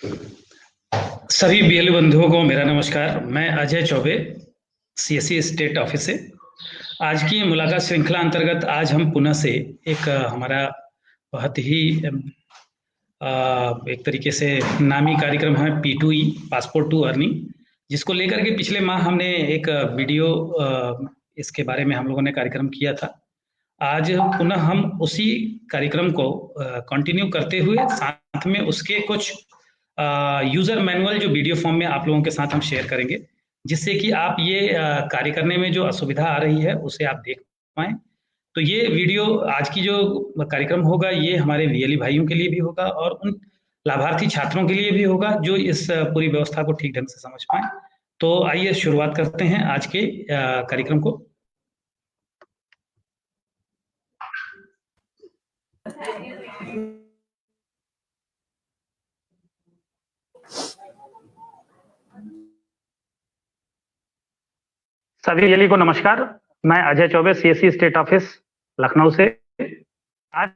सभी बीएलओ बंधुओं को मेरा नमस्कार। मैं Ajay Choubey, CSC state office से। आज की मुलाकात श्रृंखला अंतर्गत आज हम पुनः से एक हमारा बहुत ही एक तरीके से नामी कार्यक्रम है P2E, पासपोर्ट टू अर्निंग, जिसको लेकर के पिछले माह हमने एक वीडियो इसके बारे में हम लोगों ने कार्यक्रम किया था। आज पुनः हम उसी कार्यक्रम को कंटिन्यू करते हुए साथ में उसके कुछ यूजर मैनुअल जो वीडियो फॉर्म में आप लोगों के साथ हम शेयर करेंगे, जिससे कि आप ये कार्य करने में जो असुविधा आ रही है उसे आप देख पाएं। तो ये वीडियो आज की जो कार्यक्रम होगा ये हमारे वीएलई भाइयों के लिए भी होगा और उन लाभार्थी छात्रों के लिए भी होगा जो इस पूरी व्यवस्था को ठीक ढंग से समझ पाए। तो आइए शुरुआत करते हैं आज के कार्यक्रम को। सभी वीएलई को नमस्कार। मैं Ajay Choubey, CSC state office Lucknow से। आज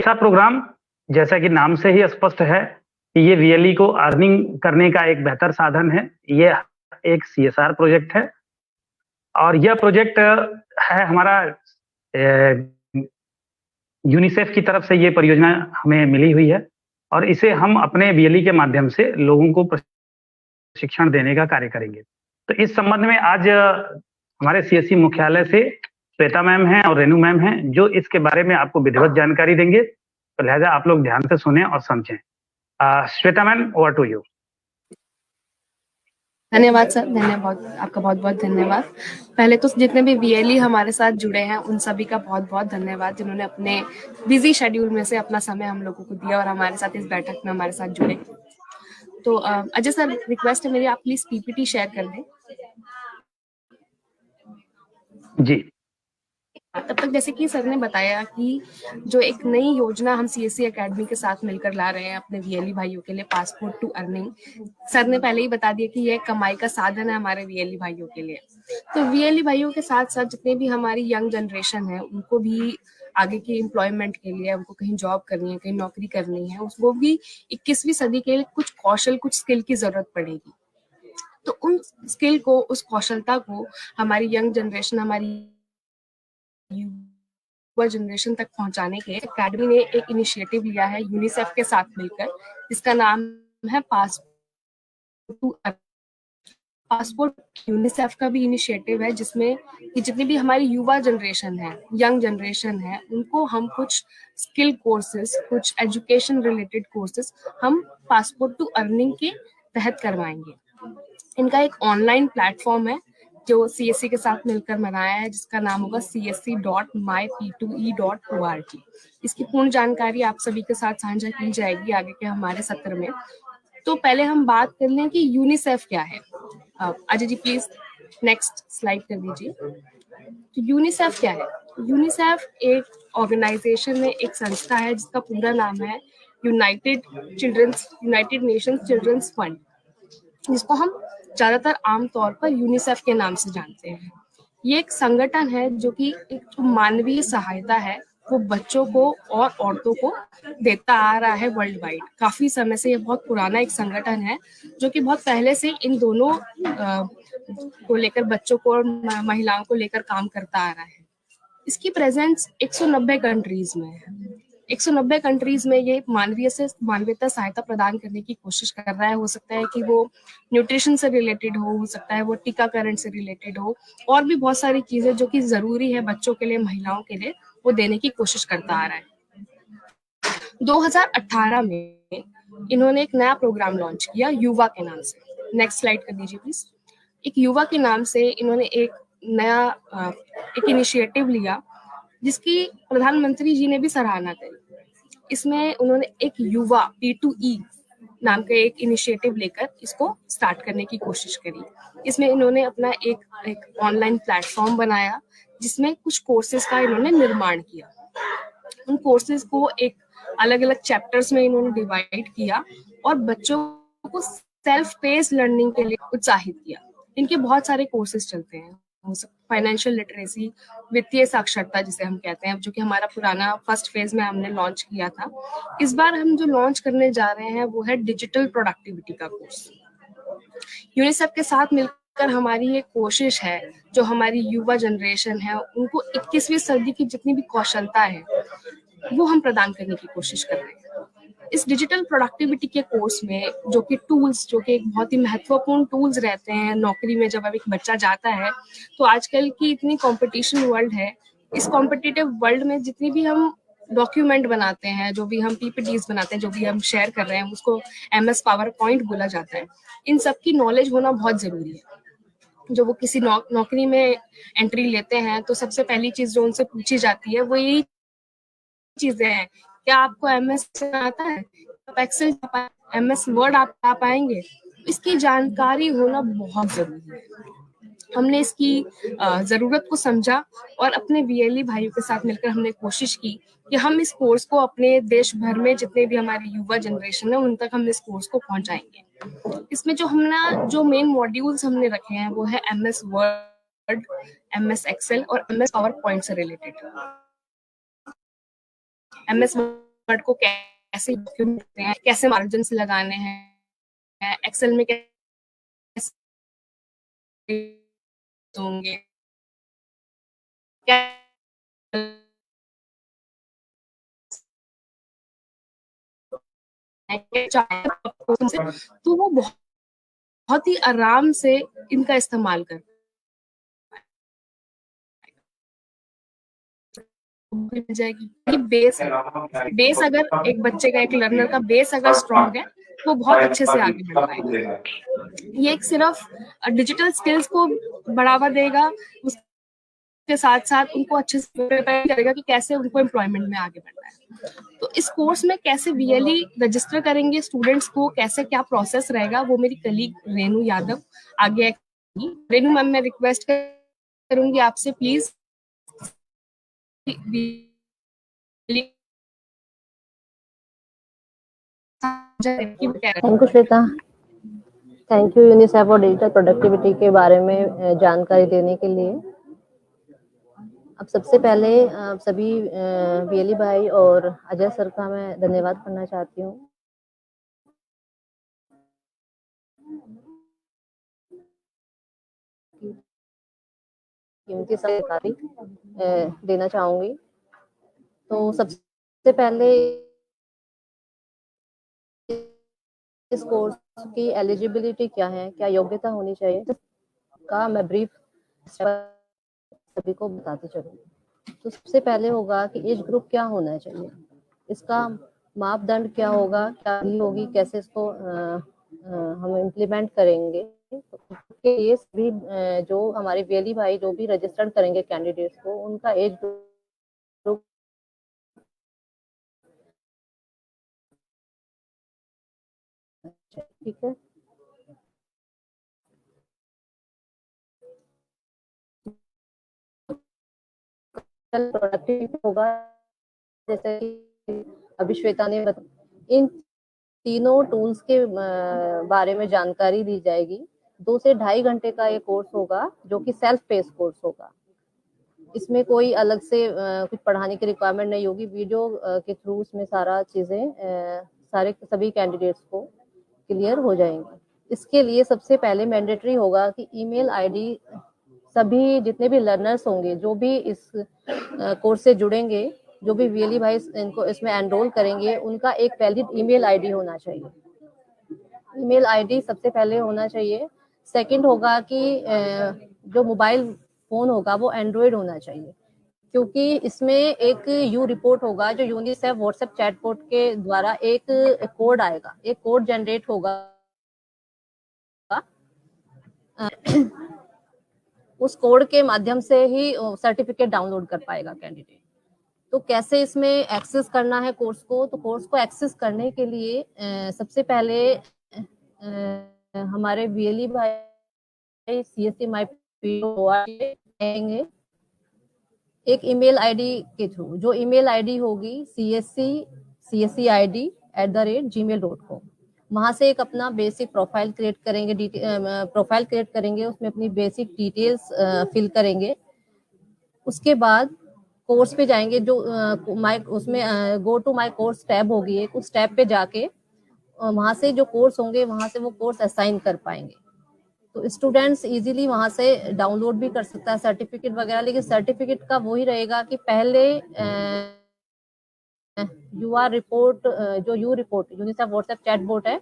प्रोग्राम, जैसा कि नाम से ही स्पष्ट है, ये वीएलई को अर्निंग करने का एक बेहतर साधन है। ये एक सीएसआर प्रोजेक्ट है और यह प्रोजेक्ट है हमारा यूनिसेफ की तरफ से। ये परियोजना हमें मिली हुई है और इसे हम अपने वीएलई के माध्यम से लोगों को प्रशिक्षण देने का कार्य करेंगे। तो इस संबंध में आज हमारे सीएससी मुख्यालय से श्वेता मैम हैं और रेनू मैम हैं जो इसके बारे में आपको विधिवत जानकारी देंगे। तो लिहाजा आप लोग ध्यान से सुने और समझें। Shweta ma'am, over to you. धन्यवाद सर, धन्यवाद, आपका बहुत बहुत धन्यवाद। पहले तो जितने भी वीएलई हमारे साथ जुड़े हैं उन सभी का बहुत बहुत धन्यवाद, जिन्होंने अपने बिजी शेड्यूल में से अपना समय हम लोगों को दिया और हमारे साथ इस बैठक में हमारे साथ जुड़े। तो अजय सर, रिक्वेस्ट है मेरी, आप प्लीज पीपीटी शेयर कर दें। जी। तब तक जैसे कि सर ने बताया कि जो एक नई योजना हम सीएससी एकेडमी के साथ मिलकर ला रहे हैं अपने वीएलई भाइयों के लिए, पासपोर्ट टू अर्निंग, सर ने पहले ही बता दिया कि यह कमाई का साधन है हमारे वीएलई भाइयों के लिए। तो वीएलई भाइयों के साथ साथ जितने भी हमारी यंग जनरेशन है उनको भी आगे की एम्प्लॉयमेंट के लिए, उनको कहीं जॉब करनी है, कहीं नौकरी करनी है, उसको भी 21वीं सदी के लिए कुछ कौशल, कुछ स्किल की जरूरत पड़ेगी। तो उन स्किल को, उस कौशलता को हमारी यंग जनरेशन, हमारी युवा जनरेशन तक पहुंचाने के एकेडमी ने एक इनिशिएटिव लिया है यूनिसेफ के साथ मिलकर, जिसका नाम है पासपोर्ट। यूनिसेफ का भी इनिशिएटिव है जिसमें कि जितनी भी हमारी युवा जनरेशन है, यंग जनरेशन है, उनको हम कुछ स्किल कोर्सेज, कुछ एजुकेशन रिलेटेड कोर्सेज हम पासपोर्ट टू अर्निंग के तहत करवाएंगे। इनका एक ऑनलाइन प्लेटफॉर्म है जो सीएससी के साथ मिलकर बनाया है, जिसका नाम होगा csc.myp2e.org। इसकी पूर्ण जानकारी आप सभी के साथ साझा की जाएगी आगे के हमारे सत्र में। तो पहले हम बात कर लें कि यूनिसेफ क्या है। Ajay ji please next slide कर दीजिए। तो यूनिसेफ क्या है? यूनिसेफ एक ऑर्गेनाइजेशन है, एक संस्था है जिसका पूरा नाम है यूनाइटेड नेशंस चिल्ड्रंस फंड, जिसको हम ज्यादातर आमतौर पर यूनिसेफ के नाम से जानते हैं। ये एक संगठन है जो कि एक मानवीय सहायता है वो बच्चों को और औरतों को देता आ रहा है वर्ल्ड वाइड। काफी समय से ये बहुत पुराना एक संगठन है जो कि बहुत पहले से इन दोनों को लेकर, बच्चों को और महिलाओं को लेकर काम करता आ रहा है। इसकी प्रेजेंस 190 कंट्रीज में है। 190 कंट्रीज में ये मानवीयता सहायता प्रदान करने की कोशिश कर रहा है। हो सकता है कि वो न्यूट्रिशन से रिलेटेड हो सकता है वो टीकाकरण से रिलेटेड हो, और भी बहुत सारी चीजें जो कि जरूरी है बच्चों के लिए, महिलाओं के लिए, वो देने की कोशिश करता आ रहा है। 2018 में इन्होंने एक नया प्रोग्राम लॉन्च किया युवा के नाम से। नेक्स्ट स्लाइड कर दीजिए प्लीज। एक युवा के नाम से इन्होंने एक नया एक इनिशिएटिव लिया जिसकी प्रधानमंत्री जी ने भी सराहना करी। इसमें उन्होंने एक युवा P2E नाम का एक इनिशिएटिव लेकर इसको स्टार्ट करने की कोशिश करी। इसमें इन्होंने अपना एक ऑनलाइन प्लेटफॉर्म बनाया जिसमें कुछ कोर्सेज का इन्होंने निर्माण किया। उन कोर्सेज को एक अलग अलग चैप्टर्स में इन्होंने डिवाइड किया और बच्चों को सेल्फ पेस्ड लर्निंग के लिए उत्साहित किया। इनके बहुत सारे कोर्सेज चलते हैं, फाइनेंशियल लिटरेसी, वित्तीय साक्षरता जिसे हम कहते हैं, जो कि हमारा पुराना फर्स्ट फेज में हमने लॉन्च किया था। इस बार हम जो लॉन्च करने जा रहे हैं वो है डिजिटल प्रोडक्टिविटी का कोर्स। यूनिसेफ के साथ मिलकर हमारी ये कोशिश है, जो हमारी युवा जनरेशन है उनको 21वीं सदी की जितनी भी कौशलता है वो हम प्रदान करने की कोशिश कर रहे हैं। इस डिजिटल प्रोडक्टिविटी के कोर्स में जो कि टूल्स, जो कि एक बहुत ही महत्वपूर्ण टूल्स रहते हैं नौकरी में, जब अब एक बच्चा जाता है तो आजकल की इतनी कंपटीशन वर्ल्ड है, इस कॉम्पिटिटिव वर्ल्ड में जितनी भी हम डॉक्यूमेंट बनाते हैं, जो भी हम पीपीटीज बनाते हैं, जो भी हम शेयर कर रहे हैं, उसको MS पावर पॉइंट बोला जाता है। इन सब की नॉलेज होना बहुत जरूरी है। जो वो किसी नौकरी में एंट्री लेते हैं तो सबसे पहली चीज जो उनसे पूछी जाती है वो यही चीजें हैं, क्या आपको MS आता है, आप एक्सेल, MS वर्ड आप पाएंगे। इसकी जानकारी होना बहुत जरूरी है। हमने इसकी जरूरत को समझा और अपने VLE भाइयों के साथ मिलकर हमने कोशिश की कि हम इस कोर्स को अपने देश भर में जितने भी हमारी युवा जनरेशन है उन तक हम इस कोर्स को पहुंचाएंगे। इसमें जो मेन मॉड्यूल्स हमने रखे हैं वो है MS वर्ड, MS एक्सेल और MS पावर पॉइंट से रिलेटेड। MS वर्ड को कैसे डॉक्यूमेंट करते हैं, कैसे मार्जिन्स लगाने हैं, एक्सेल में कैसे होंगे, क्या तो वो बहुत ही आराम से इनका इस्तेमाल कर मिल जाएगी। बेस अगर एक बच्चे का, एक लर्नर का बेस अगर स्ट्रांग है वो बहुत अच्छे से आगे बढ़ पाएगा। ये एक सिर्फ डिजिटल स्किल्स को बढ़ावा देगा, उसके साथ साथ उनको अच्छे से प्रिपेयर करेगा कि कैसे उनको एम्प्लॉयमेंट में आगे बढ़ना है। तो इस कोर्स में कैसे VLE रजिस्टर करेंगे स्टूडेंट्स को, कैसे क्या प्रोसेस रहेगा, वो मेरी कलीग रेनू यादव आगे। रेनू मैम, मैं रिक्वेस्ट करूंगी आपसे please thank you Shweta, thank you UNICEF और डिजिटल प्रोडक्टिविटी के बारे में जानकारी देने के लिए। अब सबसे पहले सभी VLE भाई और अजय सर का मैं धन्यवाद करना चाहती हूँ। कीमती जानकारी देना चाहूंगी। तो सबसे पहले इस कोर्स की एलिजिबिलिटी क्या है, क्या योग्यता होनी चाहिए का मैं ब्रीफ सभी को बताते चलूँ। तो सबसे पहले होगा कि एज ग्रुप क्या होना चाहिए, इसका मापदंड क्या होगा, क्या होगी, कैसे इसको हम इम्प्लीमेंट करेंगे। तो उसके लिए सभी जो हमारे VLE भाई जो भी रजिस्टर्ड करेंगे कैंडिडेट्स को, उनका एज ग्रुप ठीक है। प्रोडक्टिविटी होगा जैसे कि अभी श्वेता ने इन तीनों टूल्स के बारे में जानकारी दी जाएगी। 2 से 2.5 घंटे का ये कोर्स होगा जो कि सेल्फ पेस कोर्स होगा। इसमें कोई अलग से कुछ पढ़ाने की रिक्वायरमेंट नहीं होगी। वीडियो के थ्रू इसमें सारा चीजें सभी कैंडिडेट्स को क्लियर हो जाएंगी। इसके लिए सबसे पहले मैंडेटरी होगा कि ईमेल आईडी सभी जितने भी लर्नर्स होंगे, जो भी इस कोर्स से जुड़ेंगे, जो भी VLE भाई इनको इसमें एनरोल करेंगे, उनका एक वैलिड ईमेल आईडी होना चाहिए। ईमेल आईडी सबसे पहले होना चाहिए। सेकंड होगा कि जो मोबाइल फोन होगा वो एंड्रॉयड होना चाहिए, क्योंकि इसमें एक यू रिपोर्ट होगा जो यूनिसेफ व्हाट्सएप चैटबॉट के द्वारा एक कोड आएगा, एक कोड जनरेट होगा। उस कोड के माध्यम से ही सर्टिफिकेट डाउनलोड कर पाएगा कैंडिडेट। तो कैसे इसमें एक्सेस करना है कोर्स को, तो कोर्स को एक्सेस करने के लिए सबसे पहले हमारे VLE भाई CSC My आएंगे एक ईमेल आईडी के थ्रू, जो ईमेल आईडी होगी cscid@gmail.com। वहां से एक अपना बेसिक प्रोफाइल क्रिएट करेंगे, उसमें अपनी बेसिक डिटेल्स फिल करेंगे। उसके बाद कोर्स पे जाएंगे, जो उसमें go to my course tab होगी एक, उस टैब पे जाके वहां से जो कोर्स होंगे वहां से वो कोर्स असाइन कर पाएंगे। तो स्टूडेंट्स इजीली वहां से डाउनलोड भी कर सकता है सर्टिफिकेट वगैरह, लेकिन सर्टिफिकेट का वही रहेगा कि पहले you report UNICEF WhatsApp chatbot है,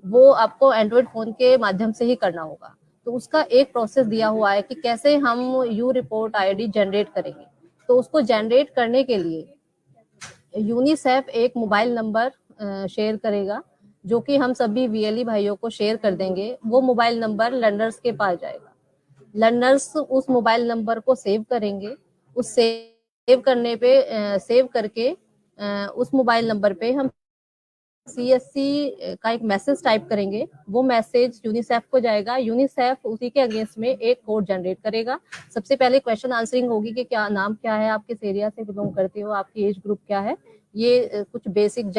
वो आपको एंड्रॉइड फोन के माध्यम से ही करना होगा। तो उसका एक प्रोसेस दिया हुआ है कि कैसे हम यू रिपोर्ट आईडी जनरेट करेंगे। तो उसको जनरेट करने के लिए यूनिसेफ एक मोबाइल नंबर शेयर करेगा, जो कि हम सभी वीएलई भाइयों को शेयर कर देंगे। वो मोबाइल नंबर लर्नर्स के पास जाएगा। लर्नर्स उस मोबाइल नंबर को सेव करेंगे। उस सेव करके उस मोबाइल नंबर पे हम CSC का एक मैसेज टाइप करेंगे। वो मैसेज यूनिसेफ को जाएगा। यूनिसेफ उसी के अगेंस्ट में एक कोड जनरेट करेगा। सबसे पहले क्वेश्चन आंसरिंग होगी कि क्या नाम क्या है, आप किस एरिया से बिलोंग करते हो, आपकी एज ग्रुप क्या है, ये कुछ बेसिक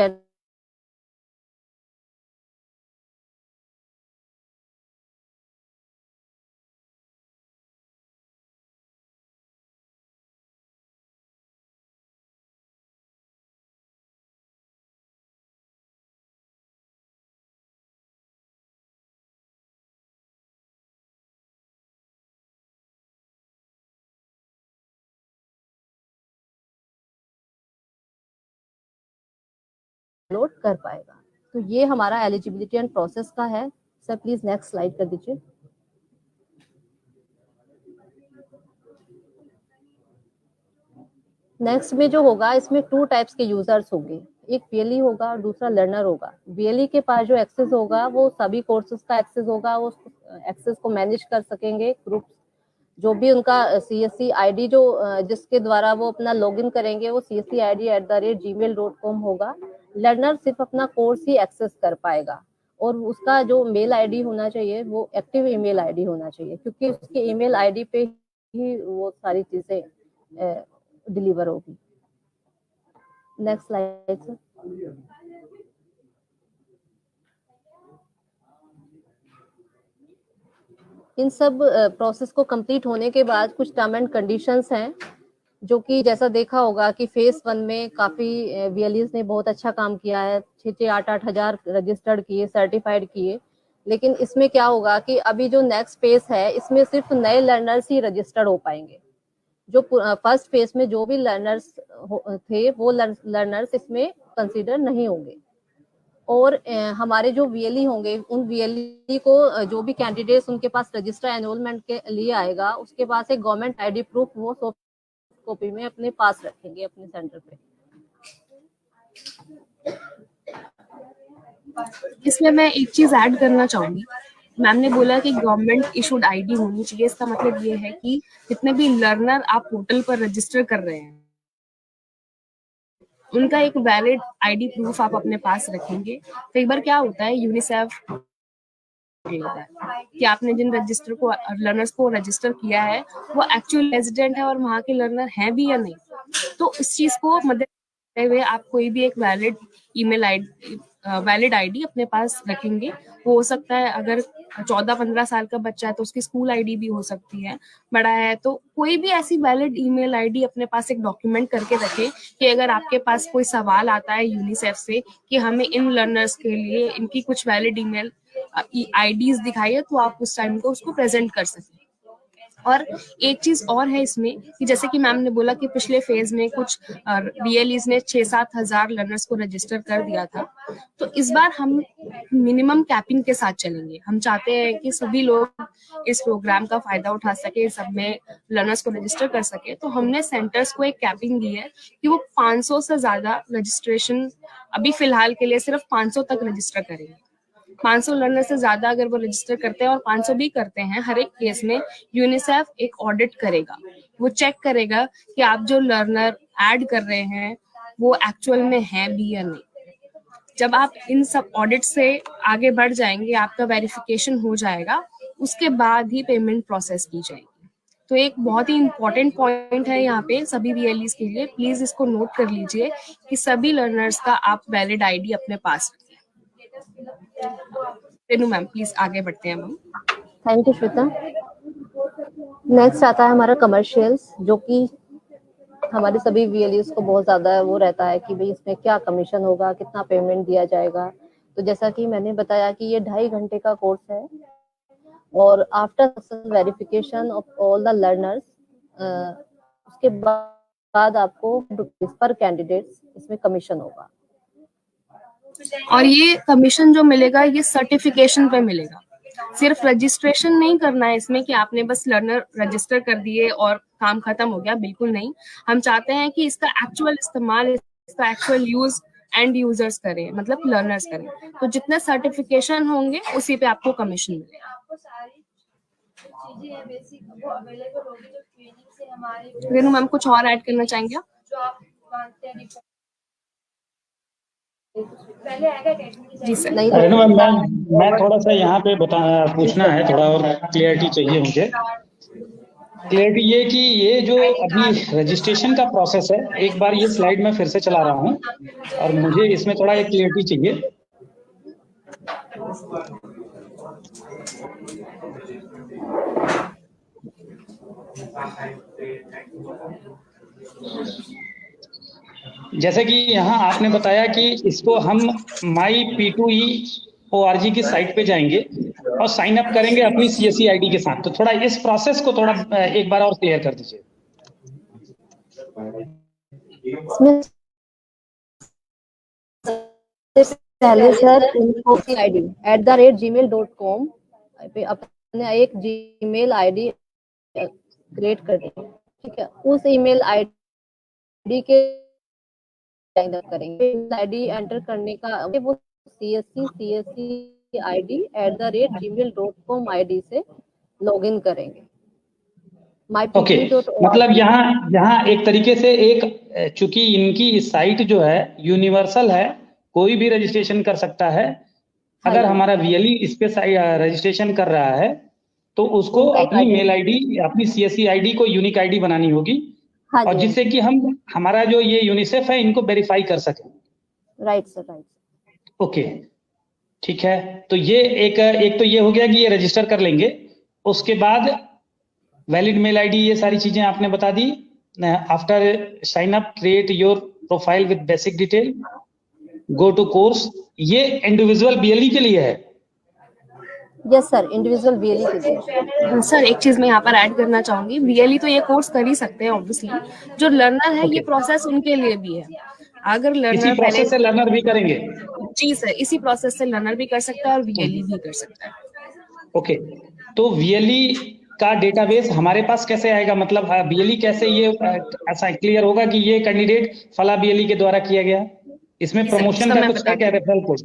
अपलोड कर पाएगा। तो ये हमारा एलिजिबिलिटी एंड प्रोसेस का है। सर प्लीज नेक्स्ट स्लाइड कर दीजिए। नेक्स्ट में जो होगा, इसमें 2 टाइप्स के यूजर्स होंगे, एक वीएलई होगा और दूसरा लर्नर होगा। वीएलई के पास जो एक्सेस होगा वो सभी कोर्सेज का एक्सेस होगा, वो एक्सेस को मैनेज कर सकेंगे। ग्रुप जो भी उनका CSC आईडी जो जिसके द्वारा वो अपना लॉगिन करेंगे वो cscid@gmail.com होगा। लर्नर सिर्फ अपना कोर्स ही एक्सेस कर पाएगा और उसका जो मेल आईडी होना चाहिए वो एक्टिव ईमेल आईडी होना चाहिए, क्योंकि उसके ईमेल आईडी पे ही वो सारी चीजें डिलीवर होगी। Next slide sir. इन सब प्रोसेस को कंप्लीट होने के बाद कुछ टर्म एंड कंडीशंस हैं, जो कि जैसा देखा होगा कि फेज 1 में काफी वीएलईज ने बहुत अच्छा काम किया है, 6-8 हजार रजिस्टर्ड किए, सर्टिफाइड किए। लेकिन इसमें क्या होगा कि अभी जो नेक्स्ट फेज है इसमें सिर्फ नए लर्नर्स ही रजिस्टर्ड हो पाएंगे। जो फर्स्ट फेज में जो भी लर्नर्स थे वो लर्नर्स इसमें कंसीडर नहीं होंगे। और हमारे जो वीएलई होंगे उन वीएलई को जो भी कैंडिडेट्स उनके पास रजिस्टर एनरोलमेंट के लिए आएगा उसके पास एक गवर्नमेंट आईडी प्रूफ वो सॉफ्ट कॉपी में अपने पास रखेंगे अपने सेंटर पे। इसमें मैं एक चीज ऐड करना चाहूंगी। मैम ने बोला कि गवर्नमेंट इशूड आईडी होनी चाहिए। इसका मतलब ये है कि जितने भी लर्नर आप पोर्टल पर रजिस्टर कर रहे हैं उनका एक वैलिड आईडी प्रूफ आप अपने पास रखेंगे। कई बार क्या होता है यूनिसेफ कि आपने जिन रजिस्टर को लर्नर्स को रजिस्टर किया है वो एक्चुअल रेजिडेंट है और वहाँ के लर्नर हैं भी या नहीं। तो इस चीज को मद्देनजर रखते हुए आप कोई भी एक valid email ID valid ID अपने पास रखेंगे। वो हो सकता है अगर 14-15 साल का बच्चा है तो उसकी स्कूल आईडी भी हो सकती है, बड़ा है तो कोई भी ऐसी वैलिड ईमेल आईडी अपने पास एक डॉक्यूमेंट करके रखें कि अगर आपके पास कोई सवाल आता है यूनिसेफ से कि हमें इन लर्नर्स के लिए इनकी कुछ वैलिड ईमेल आईडीज दिखाइए, तो आप उस टाइम को उसको प्रेजेंट कर सकें। और एक चीज और है इसमें कि जैसे कि मैम ने बोला कि पिछले फेज में कुछ वीएलईज ने 6-7 हजार लर्नर्स को रजिस्टर कर दिया था, तो इस बार हम मिनिमम कैपिंग के साथ चलेंगे। हम चाहते हैं कि सभी लोग इस प्रोग्राम का फायदा उठा सके, सब में लर्नर्स को रजिस्टर कर सके। तो हमने सेंटर्स को एक कैपिंग दी है कि वो 500 से ज्यादा रजिस्ट्रेशन अभी फिलहाल के लिए सिर्फ 500 तक रजिस्टर करेंगे। 500 लर्नर से ज्यादा अगर वो रजिस्टर करते हैं और 500 भी करते हैं, हर एक केस में यूनिसेफ एक ऑडिट करेगा। वो चेक करेगा कि आप जो लर्नर ऐड कर रहे हैं वो एक्चुअल में है भी या नहीं। जब आप इन सब ऑडिट से आगे बढ़ जाएंगे, आपका वेरिफिकेशन हो जाएगा, उसके बाद ही पेमेंट प्रोसेस की जाएगी। तो एक बहुत ही इंपॉर्टेंट पॉइंट है यहाँ पे सभी वीएलईज के लिए, प्लीज इसको नोट कर लीजिए कि सभी लर्नर्स का आप वैलिड आईडी अपने पास रखें। रेनू मैम प्लीज आगे बढ़ते हैं हम। Thank you Shweta. नेक्स्ट आता है हमारा कमर्शियल्स, जो कि हमारे सभी वीएलईज को बहुत ज्यादा वो रहता है कि भाई इसमें क्या कमीशन होगा, कितना पेमेंट दिया जाएगा। तो जैसा कि मैंने बताया कि ये 2.5 घंटे का कोर्स है और after successful verification of all the learners उसके बाद आपको पर कैंडिडेट्स इसमें कमीशन होगा। और ये कमीशन जो मिलेगा ये सर्टिफिकेशन पे मिलेगा, सिर्फ रजिस्ट्रेशन नहीं करना है इसमें कि आपने बस लर्नर रजिस्टर कर दिए और काम खत्म हो गया, बिल्कुल नहीं। हम चाहते हैं कि इसका एक्चुअल इस्तेमाल, इसका एक्चुअल यूज एंड यूजर्स करें, मतलब लर्नर्स करें। तो जितने सर्टिफिकेशन होंगे उसी पे आपको कमीशन मिलेगा। रेनू मैम कुछ और ऐड करना चाहेंगे आप? जी सर। रेनू मैम, मैं थोड़ा सा यहाँ पे पूछना है, थोड़ा और क्लियरिटी चाहिए मुझे। क्लियरिटी ये कि ये जो अभी रजिस्ट्रेशन का प्रोसेस है, एक बार ये स्लाइड में फिर से चला रहा हूँ और मुझे इसमें थोड़ा एक क्लियरिटी चाहिए। जैसे कि यहाँ आपने बताया कि इसको हम myp2e.org की साइट पे जाएंगे और साइन अप करेंगे अपनी CSE ID के साथ। तो थोड़ा इस प्रोसेस को थोड़ा एक बार और क्लियर कर दीजिए। पहले सर info@gmail.com पे अपने एक जीमेल आईडी क्रिएट कर देंगे, ठीक है। उस ईमेल आईडी के साइन अप करेंगे। आईडी एंटर करने का वो cscid@gmail.com आईडी से लॉगिन करेंगे। ओके, मतलब यहाँ एक तरीके से चूंकि इनकी साइट जो है यूनिवर्सल है, कोई भी रजिस्ट्रेशन कर सकता है। अगर हमारा VLE इस पे रजिस्ट्रेशन कर रहा है तो उसको अपनी मेल आईडी, अपनी CSE ID को यूनिक आईडी बनानी होगी, और जिससे कि हम हमारा जो ये यूनिसेफ है इनको वेरीफाई कर सकें। Right sir, right. ओके, ठीक है। तो ये एक तो ये हो गया कि ये रजिस्टर कर लेंगे। उसके बाद वैलिड मेल आईडी, ये सारी चीजें आपने बता दी। After sign up create your profile with basic detail, go to course. ये इंडिविजुअल BLE के लिए है। यस सर, इंडिविजुअल BLE के लिए। सर एक चीज मैं यहाँ पर ऐड करना चाहूंगी, BLE तो ये कोर्स कर ही सकते हैं ऑब्वियसली, जो लर्नर है ये प्रोसेस उनके लिए भी है। अगर लर्नर इसी प्रोसेस से लर्नर भी करेंगे? जी सर, इसी प्रोसेस से लर्नर भी कर सकता है और VLE भी कर सकता है। ओके, तो VLE का डेटाबेस हमारे पास कैसे आएगा? मतलब BLE कैसे ये ऐसा क्लियर होगा कि ये कैंडिडेट फला BLE के द्वारा किया गया? इसमें प्रमोशन का कुछ है क्या, रेफरल कोड?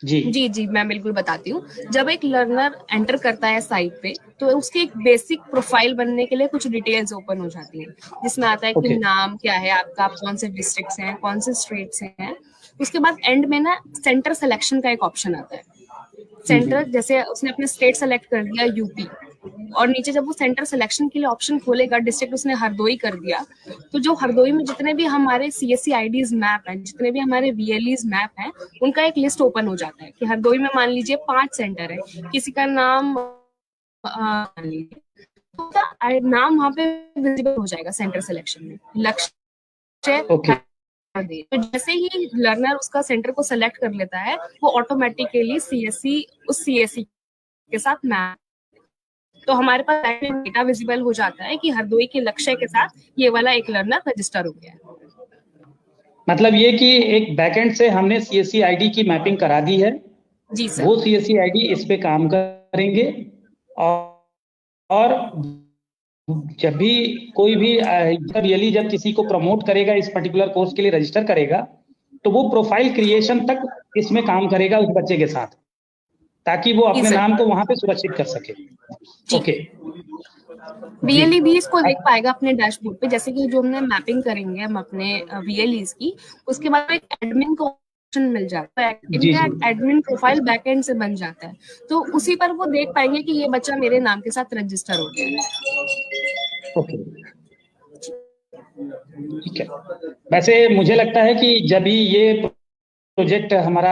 जी मैं बिल्कुल बताती हूँ। जब एक लर्नर एंटर करता है साइट पे तो उसकी एक बेसिक प्रोफाइल बनने के लिए कुछ डिटेल्स ओपन हो जाती है, जिसमें आता है कि नाम क्या है आपका, आप कौन से डिस्ट्रिक्ट से हैं, कौन से स्टेट से हैं। उसके बाद एंड में ना सेंटर सिलेक्शन का एक ऑप्शन आता है। सेंटर, जैसे उसने अपने स्टेट सेलेक्ट कर दिया UP, और नीचे जब वो सेंटर सिलेक्शन के लिए ऑप्शन खोलेगा, डिस्ट्रिक्ट उसने हरदोई कर दिया, तो जो हरदोई में जितने भी हमारे CSE IDs मैप हैं, जितने भी हमारे VLEs मैप हैं, उनका एक लिस्ट ओपन हो जाता है कि हरदोई में मान लीजिए 5 सेंटर है, किसी का नाम नाम वहां पे विजिबल हो जाएगा सेंटर सिलेक्शन में। लक्ष्य तो जैसे ही लर्नर उसका सेंटर को सेलेक्ट कर लेता है, वो ऑटोमेटिकली CSE उस CSE के साथ मैप, तो हमारे पास डेटा विजिबल हो जाता है कि हरदोई के लक्ष्य के साथ ये वाला एक लर्नर रजिस्टर हो गया है। मतलब ये कि एक बैकएंड से हमने CSE ID की मैपिंग करा दी है। जी सर। वो CSE ID इस पे काम करेंगे, और जब भी कोई भी BLE जब किसी को प्रमोट करेगा, इस पर्टिकुलर कोर्स के लिए रजिस्टर करेगा, तो वो प्रोफाइल क्रिएशन तक इसमें काम करेगा उस बच्चे के साथ, ताकि वो अपने नाम को वहां पे सुरक्षित कर सके। ओके, VLE भी इसको देख पाएगा अपने डैशबोर्ड पे, जैसे कि जो हमने मैपिंग करेंगे हम अपने VLEs की, उसके बाद एक एडमिन को ऑप्शन मिल जाता है, इनका एडमिन प्रोफाइल बैकएंड से बन जाता है, तो उसी पर वो देख पाएंगे कि ये बच्चा मेरे नाम के साथ रजिस्टर हो गया है। ओके, ठीक है। वैसे मुझे लगता है कि जब भी ये प्रोजेक्ट हमारा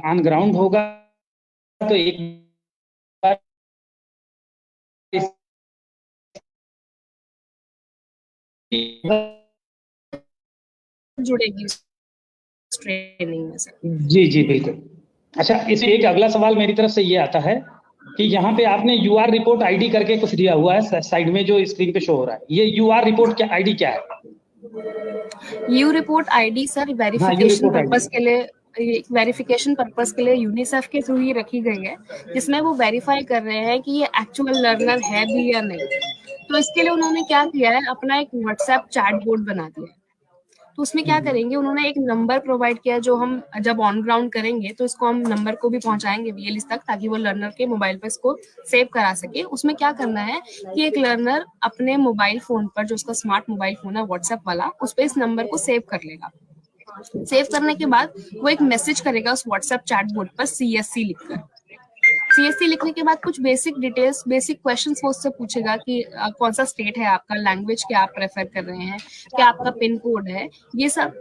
ऑन ग्राउंड होगा तो एक बार जुड़ेगी उस ट्रेनिंग में सर। जी जी बिल्कुल। अच्छा, इसमें एक अगला सवाल मेरी तरफ से ये आता है कि यहाँ पे आपने यूआर रिपोर्ट आईडी करके कुछ दिया हुआ है साइड में जो स्क्रीन पे शो हो रहा है, ये यूआर रिपोर्ट क्या आईडी क्या है? यू रिपोर्ट आईडी सर हाँ, you verification report purpose ID. के लिए, वेरिफिकेशन पर्पस के लिए यूनिसेफ के थ्रू ही रखी गई है, जिसमें वो वेरीफाई कर रहे हैं कि ये एक्चुअल लर्नर है भी या नहीं। तो इसके लिए उन्होंने क्या किया है, अपना एक व्हाट्सएप चैट बोर्ड बना दिया है। तो उसमें क्या करेंगे, उन्होंने एक नंबर प्रोवाइड किया जो हम जब ऑन ग्राउंड करेंगे तो इसको हम नंबर को भी पहुंचाएंगे वीएलईस तक, ताकि वो लर्नर के मोबाइल पर इसको सेव करा सके। उसमें क्या करना है कि एक लर्नर अपने मोबाइल फोन पर, जो उसका स्मार्ट मोबाइल फोन है व्हाट्सएप वाला, उस पर इस नंबर को सेव कर लेगा। सेव करने के बाद वो एक मैसेज करेगा उस व्हाट्सएप चैट बोर्ड पर सीएससी लिखकर। सीएससी लिखने के बाद कुछ बेसिक डिटेल्स, बेसिक क्वेश्चंस वो उससे पूछेगा कि कौन सा स्टेट है आपका, लैंग्वेज क्या आप प्रेफर कर रहे हैं, क्या आपका पिन कोड है। ये सब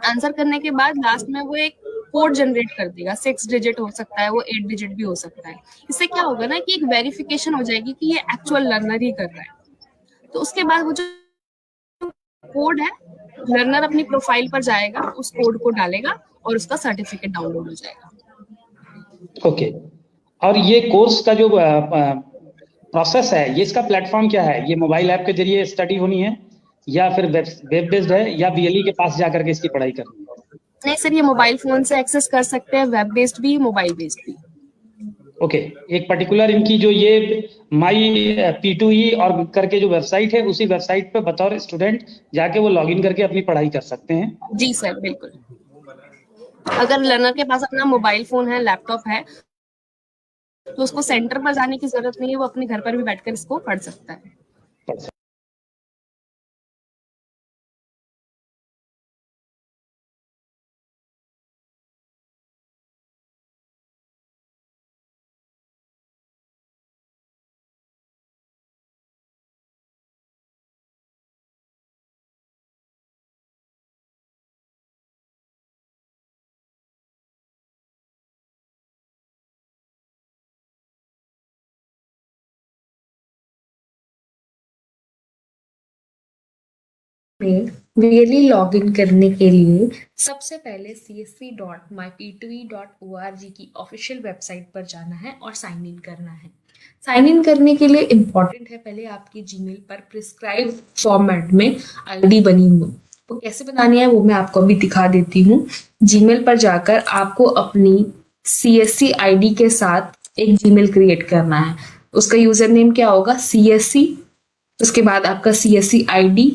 आंसर करने के बाद लास्ट में वो एक कोड जनरेट कर देगा। 6 डिजिट हो सकता है, वो 8 डिजिट भी हो सकता है। इससे क्या होगा ना कि एक वेरिफिकेशन हो जाएगी कि ये एक्चुअल लर्नर ही कर रहा है। तो उसके बाद वो जो कोड है, लर्नर अपनी प्रोफाइल पर जाएगा, उस कोड को डालेगा और उसका सर्टिफिकेट डाउनलोड हो जाएगा। ओके। और ये कोर्स का जो प्रोसेस है, ये इसका प्लेटफॉर्म क्या है? ये मोबाइल ऐप के जरिए स्टडी होनी है या फिर वेब बेस्ड है या बीएलई के पास जाकर के इसकी पढ़ाई करनी है? नहीं सर, ये मोबाइल फोन से एक्सेस कर सकते हैं, वेब बेस्ड भी, मोबाइल बेस्ड भी। ओके। एक पर्टिकुलर इनकी जो ये माई P2E और करके जो वेबसाइट है, उसी वेबसाइट पे बतौर स्टूडेंट जाके वो लॉगिन करके अपनी पढ़ाई कर सकते हैं? जी सर बिल्कुल। अगर लर्नर के पास अपना मोबाइल फोन है, लैपटॉप है, तो उसको सेंटर पर जाने की जरूरत नहीं है, वो अपने घर पर भी बैठकर इसको पढ़ सकता है। पढ़ सकते में वीएलई लॉगिन करने के लिए सबसे पहले csc.myp2e.org की ऑफिशियल वेबसाइट पर जाना है और साइन इन करना है। साइन इन करने के लिए इम्पॉर्टेंट है पहले आपकी जीमेल पर प्रिस्क्राइब फॉर्मेट में आईडी बनी हो। वो कैसे बनानी है वो मैं आपको अभी दिखा देती हूँ। जीमेल पर जाकर आपको अपनी सीएससी आईडी के साथ एक जीमेल क्रिएट करना है। उसका यूजर नेम क्या होगा, CSC, उसके बाद आपका CSC ID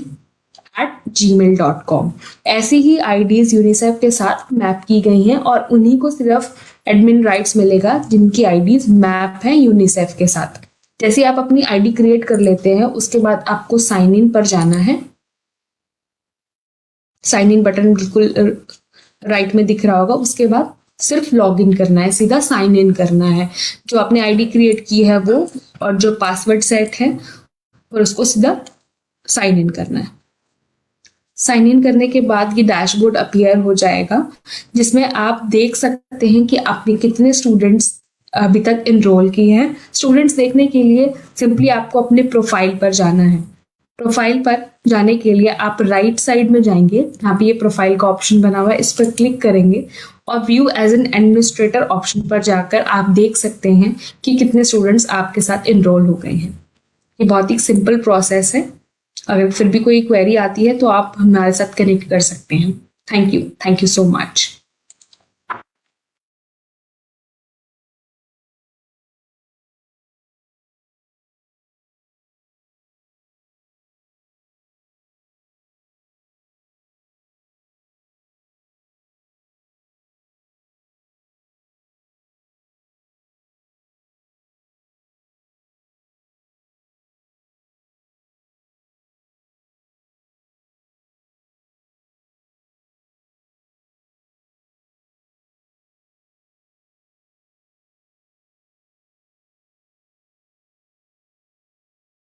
@gmail.com। ऐसी ही आईडीज यूनिसेफ के साथ मैप की गई हैं और उन्हीं को सिर्फ एडमिन राइट्स मिलेगा जिनकी आईडीज मैप है यूनिसेफ के साथ। जैसे आप अपनी आईडी क्रिएट कर लेते हैं, उसके बाद आपको साइन इन पर जाना है। साइन इन बटन बिल्कुल राइट में दिख रहा होगा। उसके बाद सिर्फ लॉग इन करना है, सीधा साइन इन करना है। जो आपने आईडी क्रिएट की है वो और जो पासवर्ड सेट है और उसको सीधा साइन इन करना है। साइन इन करने के बाद ये डैशबोर्ड अपीयर हो जाएगा, जिसमें आप देख सकते हैं कि आपने कितने स्टूडेंट्स अभी तक इनरोल किए हैं। स्टूडेंट्स देखने के लिए सिंपली आपको अपने प्रोफाइल पर जाना है। प्रोफाइल पर जाने के लिए आप राइट साइड में जाएंगे, यहाँ पे ये प्रोफाइल का ऑप्शन बना हुआ है, इस पर क्लिक करेंगे और view as an administrator option पर जाकर आप देख सकते हैं कि कितने स्टूडेंट्स आपके साथ इनरोल हो गए हैं। ये बहुत ही सिंपल प्रोसेस है। अगर फिर भी कोई क्वेरी आती है तो आप हमारे साथ कनेक्ट कर सकते हैं। Thank you so much.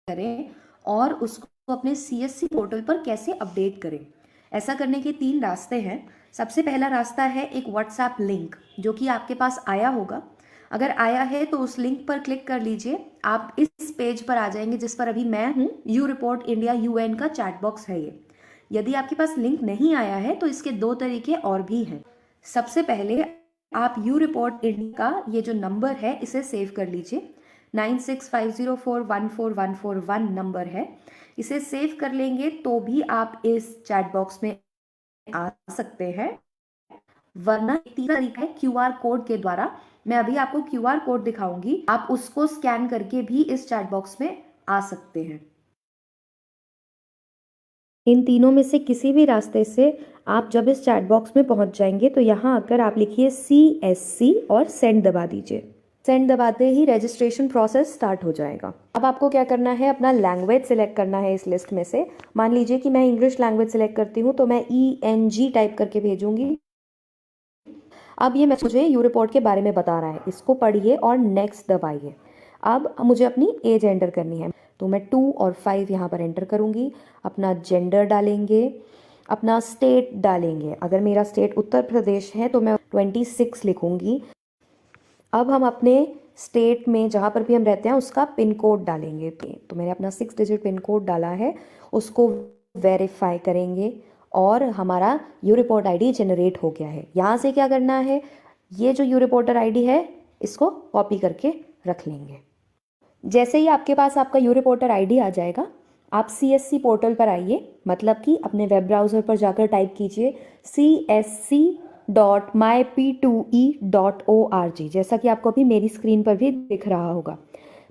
करें और उसको अपने CSC पोर्टल पर कैसे अपडेट करें। ऐसा करने के 3 रास्ते हैं। सबसे पहला रास्ता है एक व्हाट्सएप लिंक जो कि आपके पास आया होगा। अगर आया है तो उस लिंक पर क्लिक कर लीजिए, आप इस पेज पर आ जाएंगे जिस पर अभी मैं हूँ। यू रिपोर्ट इंडिया UN का चैट बॉक्स है ये। यदि आपके पास लिंक नहीं आया है तो इसके 2 तरीके और भी हैं। सबसे पहले आप यू रिपोर्ट इंडिया का ये जो नंबर है इसे सेव कर लीजिए। 9650414141 नंबर है, इसे सेव कर लेंगे तो भी आप इस चैट बॉक्स में आ सकते हैं। वरना तीसरा तरीका है QR कोड के द्वारा। मैं अभी आपको QR कोड दिखाऊंगी, आप उसको स्कैन करके भी इस चैट बॉक्स में आ सकते हैं। इन तीनों में से किसी भी रास्ते से आप जब इस चैट बॉक्स में पहुंच जाएंगे तो यहाँ आकर आप लिखिए CSC और सेंड दबा दीजिए। सेंड दबाते ही रजिस्ट्रेशन प्रोसेस स्टार्ट हो जाएगा। अब आपको क्या करना है, अपना लैंग्वेज सिलेक्ट करना है इस लिस्ट में से। मान लीजिए कि मैं इंग्लिश लैंग्वेज सिलेक्ट करती हूँ तो मैं ENG टाइप करके भेजूंगी। अब ये मुझे यू रिपोर्ट के बारे में बता रहा है, इसको पढ़िए और नेक्स्ट दबाइए। अब मुझे अपनी एज एंटर करनी है तो मैं 2 और 5 यहाँ पर एंटर करूँगी। अपना जेंडर डालेंगे, अपना स्टेट डालेंगे। अगर मेरा स्टेट उत्तर प्रदेश है तो मैं 26 लिखूँगी। अब हम अपने स्टेट में जहाँ पर भी हम रहते हैं उसका पिन कोड डालेंगे। तो मैंने अपना 6 डिजिट पिन कोड डाला है, उसको वेरीफाई करेंगे और हमारा यू रिपोर्ट ID जनरेट हो गया है। यहाँ से क्या करना है, ये जो यू रिपोर्टर ID है इसको कॉपी करके रख लेंगे। जैसे ही आपके पास आपका यू रिपोर्टर ID आ जाएगा, आप CSC पोर्टल पर आइए, मतलब कि अपने वेब ब्राउज़र पर जाकर टाइप कीजिए csc.myp2e.org, जैसा कि आपको अभी मेरी स्क्रीन पर भी दिख रहा होगा।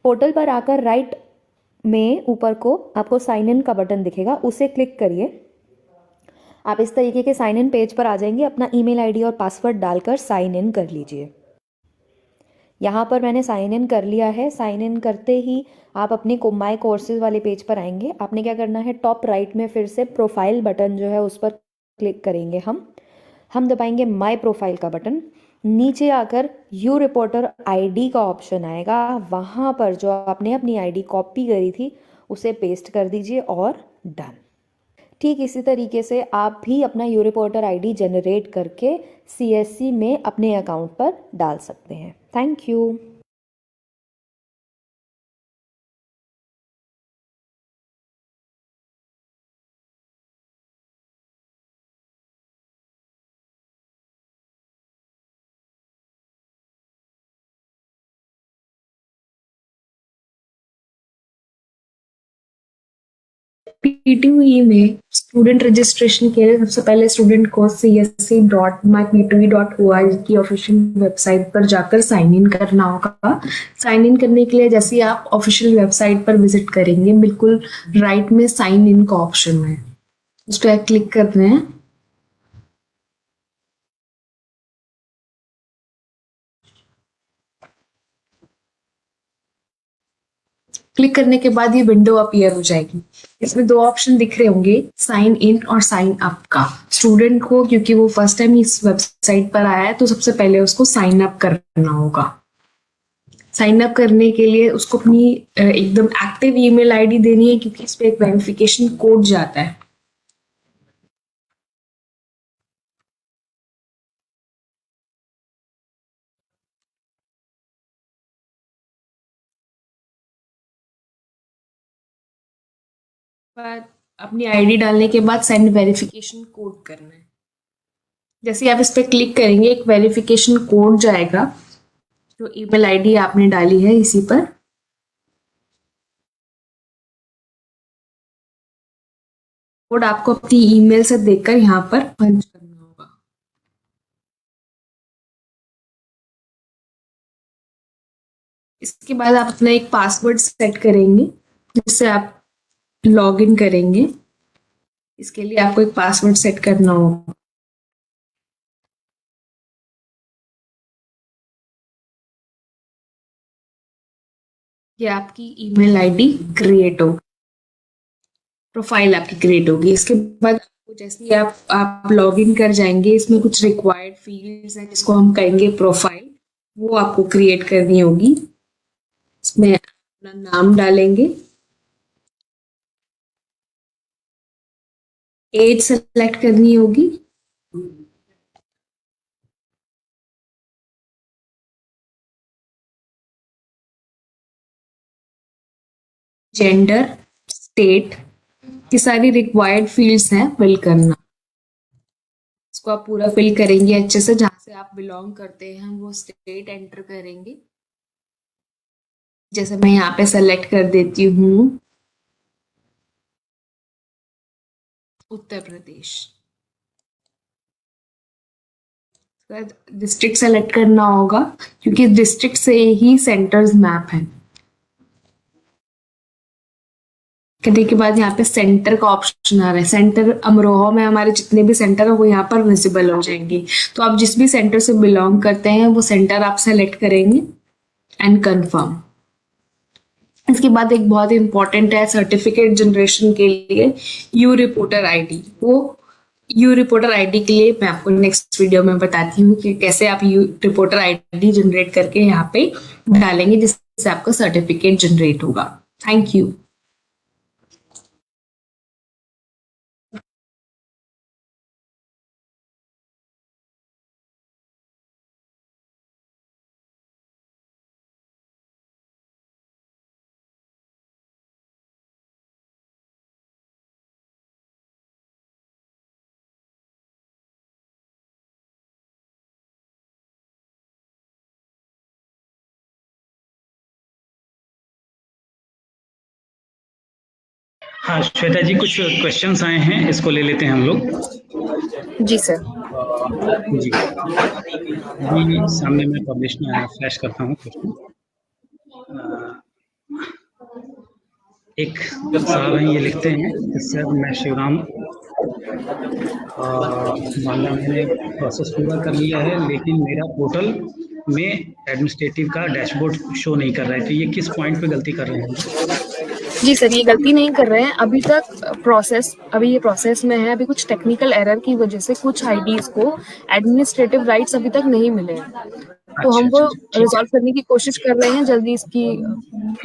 पोर्टल पर आकर राइट में ऊपर को आपको साइन इन का बटन दिखेगा, उसे क्लिक करिए। आप इस तरीके के साइन इन पेज पर आ जाएंगे। अपना ईमेल ID और पासवर्ड डालकर साइन इन कर लीजिए। यहाँ पर मैंने साइन इन कर लिया है। साइन इन करते ही आप अपने माई कोर्सेज वाले पेज पर आएंगे। आपने क्या करना है, टॉप राइट में फिर से प्रोफाइल बटन जो है उस पर क्लिक करेंगे। हम दबाएंगे माई प्रोफाइल का बटन। नीचे आकर यू रिपोर्टर ID का ऑप्शन आएगा, वहाँ पर जो आपने अपनी ID कॉपी करी थी उसे पेस्ट कर दीजिए और डन। ठीक इसी तरीके से आप भी अपना यू रिपोर्टर ID जनरेट करके CSC में अपने अकाउंट पर डाल सकते हैं। Thank you. P2E में स्टूडेंट रजिस्ट्रेशन के लिए सबसे पहले स्टूडेंट को csc.myp2e.org की ऑफिशियल वेबसाइट पर जाकर साइन इन करना होगा। साइन इन करने के लिए जैसे ही आप ऑफिशियल वेबसाइट पर विजिट करेंगे, बिल्कुल राइट में साइन इन का ऑप्शन है, उस पर क्लिक करते हैं। क्लिक करने के बाद ये विंडो अपीयर हो जाएगी। इसमें 2 ऑप्शन दिख रहे होंगे, साइन इन और साइन अप का। स्टूडेंट को, क्योंकि वो फर्स्ट टाइम इस वेबसाइट पर आया है, तो सबसे पहले उसको साइन अप करना होगा। साइन अप करने के लिए उसको अपनी एकदम एक्टिव ईमेल आईडी देनी है, क्योंकि इस पे एक वेरिफिकेशन कोड जाता है। बाद अपनी आईडी डालने के बाद सेंड वेरिफिकेशन कोड करना है। जैसे आप इस पर क्लिक करेंगे, एक वेरिफिकेशन कोड जाएगा, जो ईमेल आईडी आपने डाली है इसी पर। कोड आपको अपनी ईमेल से देखकर यहाँ पर पंच करना होगा। इसके बाद आप अपना एक पासवर्ड सेट करेंगे, जिससे आप लॉग इन करेंगे। इसके लिए आपको एक पासवर्ड सेट करना होगा। ये आपकी ईमेल आईडी क्रिएट होगी, प्रोफाइल आपकी क्रिएट होगी। इसके बाद आपको जैसे ही आप लॉग इन कर जाएंगे, इसमें कुछ रिक्वायर्ड फील्ड्स हैं जिसको हम कहेंगे प्रोफाइल, वो आपको क्रिएट करनी होगी। इसमें अपना नाम डालेंगे, एज सेलेक्ट करनी होगी, जेंडर, स्टेट, ये सारी रिक्वायर्ड फील्ड्स हैं फिल करना। इसको आप पूरा फिल करेंगे अच्छे से, जहाँ से आप बिलोंग करते हैं वो स्टेट एंटर करेंगे। जैसे मैं यहाँ पे सेलेक्ट कर देती हूँ उत्तर प्रदेश। डिस्ट्रिक्ट सेलेक्ट करना होगा क्योंकि डिस्ट्रिक्ट से ही सेंटर्स मैप हैं। करने के बाद यहाँ पे सेंटर का ऑप्शन आ रहा है। सेंटर अमरोहा में हमारे जितने भी सेंटर है वो यहाँ पर विजिबल हो जाएंगे। तो आप जिस भी सेंटर से बिलोंग करते हैं वो सेंटर आप सेलेक्ट करेंगे एंड कंफर्म। इसके बाद एक बहुत इंपॉर्टेंट है सर्टिफिकेट जनरेशन के लिए यू रिपोर्टर आईडी। वो यू रिपोर्टर आईडी के लिए मैं आपको नेक्स्ट वीडियो में बताती हूँ कि कैसे आप यू रिपोर्टर आईडी जनरेट करके यहाँ पे डालेंगे जिससे आपका सर्टिफिकेट जनरेट होगा। Thank you. हाँ श्वेता जी, कुछ क्वेश्चंस आए हैं, इसको ले लेते हैं हम लोग। जी सर। जी अभी सामने में पब्लिश फ्लैश करता हूँ क्वेश्चन। एक साहब हैं, ये लिखते हैं सर मैं शिवराम, मामला मैंने प्रोसेस पूरा कर लिया है लेकिन मेरा पोर्टल में एडमिनिस्ट्रेटिव का डैशबोर्ड शो नहीं कर रहा है, तो ये किस पॉइंट पे गलती कर रहे हैं? जी सर, ये गलती नहीं कर रहे हैं। अभी तक अभी ये प्रोसेस में है। अभी कुछ टेक्निकल एरर की वजह से कुछ आईडीज को एडमिनिस्ट्रेटिव राइट्स अभी तक नहीं मिले हैं, तो हम वो रिजॉल्व करने की कोशिश कर रहे हैं। जल्दी इसकी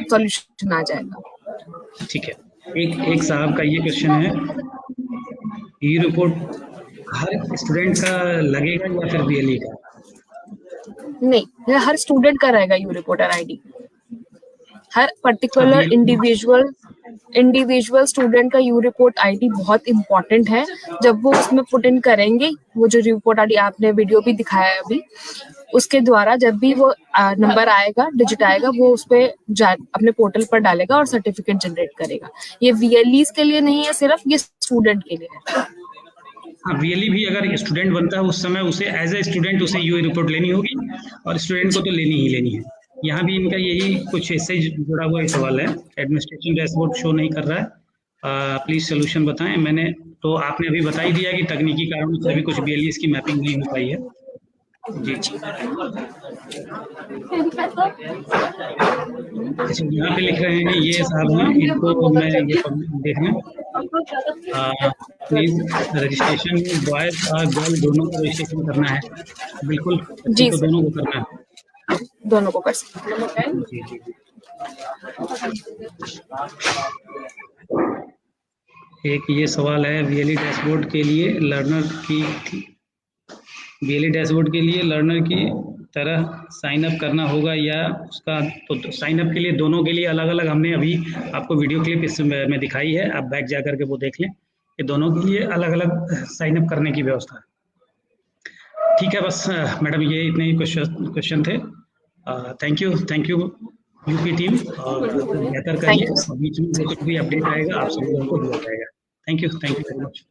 सॉल्यूशन आ जाएगा। ठीक है। एक साहब का ये क्वेश्चन है, ई रिपोर्ट हर स्टूडेंट का लगेगा या फिर बीएलई का? नहीं, ये हर स्टूडेंट का रहेगा you reporter ID. Her particular individual student का यू रिपोर्ट आईडी बहुत इंपॉर्टेंट है। जब वो उसमें पुट इन करेंगे, वो जो रिपोर्ट आईडी आपने वीडियो भी दिखाया है अभी, उसके द्वारा जब भी वो नंबर आएगा, डिजिट आएगा, वो उस पे अपने पोर्टल पर डालेगा और सर्टिफिकेट जनरेट करेगा। ये वीएलईज के लिए नहीं है सिर्फ, ये स्टूडेंट के लिए है। हाँ, वीएलई भी अगर स्टूडेंट बनता है उस समय उसे एज ए स्टूडेंट उसे यू रिपोर्ट लेनी होगी और स्टूडेंट को तो लेनी ही लेनी है। यहाँ भी इनका यही कुछ इससे जुड़ा हुआ एक सवाल है, एडमिनिस्ट्रेशन डैशबोर्ड शो नहीं कर रहा है, प्लीज सोल्यूशन बताएं। मैंने तो आपने अभी बता ही दिया कि तकनीकी कारणों से अभी कुछ बीएलई की मैपिंग नहीं हो पाई है। जी अच्छा, यहाँ पे लिख रहे हैं ये साहब हैं, इनको मैं ये देख लें प्लीज रजिस्ट्रेशन बॉयज और गर्ल दोनों को रजिस्ट्रेशन करना है। बिल्कुल जी, तो दोनों को करना है, दोनों को कर सकते हैं। जी जी। एक ये सवाल है, वीएलई डैशबोर्ड के लिए लर्नर की तरह साइन अप करना होगा या उसका? तो साइन अप के लिए दोनों के लिए अलग अलग हमने अभी आपको वीडियो क्लिप इसमें दिखाई है, आप बैक जा करके वो देख लें। ये दोनों के लिए अलग अलग साइन अप करने की व्यवस्था है। ठीक है, बस मैडम ये इतने ही क्वेश्चन थे। थैंक यू यूपी टीम, और बेहतर करिए। बीच में कुछ भी अपडेट आएगा आप सभी लोगों को दिया जाएगा। Thank you very much.